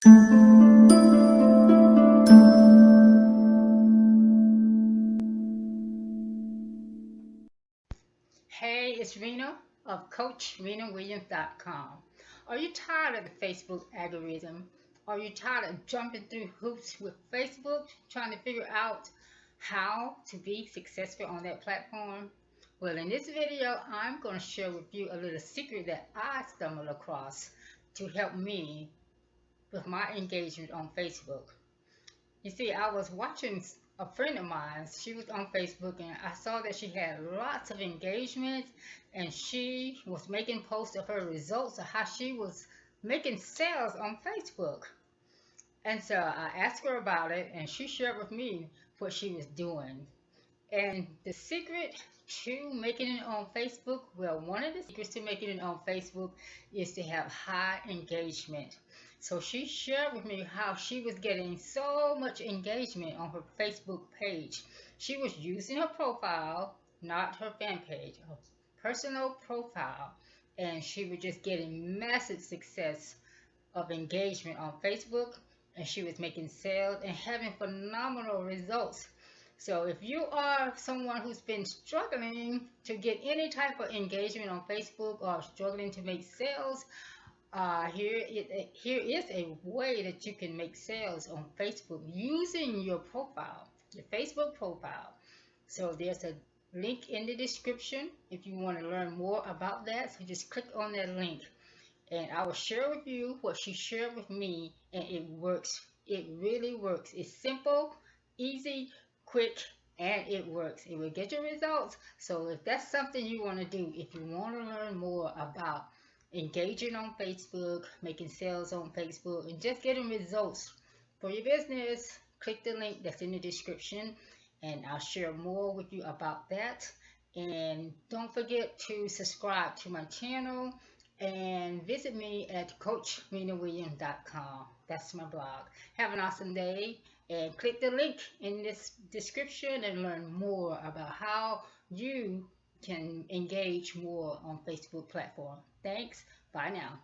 Hey, it's Rena of CoachRenaWilliams.com. Are you tired of the Facebook algorithm? Are you tired of jumping through hoops with Facebook, trying to figure out how to be successful on that platform? Well, in this video, I'm going to share with you a little secret that I stumbled across to help me with my engagement on Facebook. You see, I was watching a friend of mine. She was on Facebook, and I saw that she had lots of engagement, and she was making posts of her results of how she was making sales on Facebook. And so I asked her about it, and she shared with me what she was doing. And the secret to making it on Facebook, well, one of the secrets to making it on Facebook is to have high engagement. So she shared with me how she was getting so much engagement on her Facebook page. She was using her profile, not her fan page, her personal profile, and she was just getting massive success of engagement on Facebook, and she was making sales and having phenomenal results. So if you are someone who's been struggling to get any type of engagement on Facebook or struggling to make sales, here is a way that you can make sales on Facebook using your profile, your Facebook profile. So there's a link in the description if you want to learn more about that. So just click on that link, and I will share with you what she shared with me, and it works. It really works. It's simple, easy, quick, and it works. It will get you results. So if that's something you want to do, if you want to learn more about engaging on Facebook, making sales on Facebook, and just getting results for your business, click the link that's in the description, and I'll share more with you about that. And don't forget to subscribe to my channel and visit me at CoachRenaWilliams.com. That's my blog. Have an awesome day, and click the link in this description and learn more about how you can engage more on Facebook platform. Thanks. Bye now.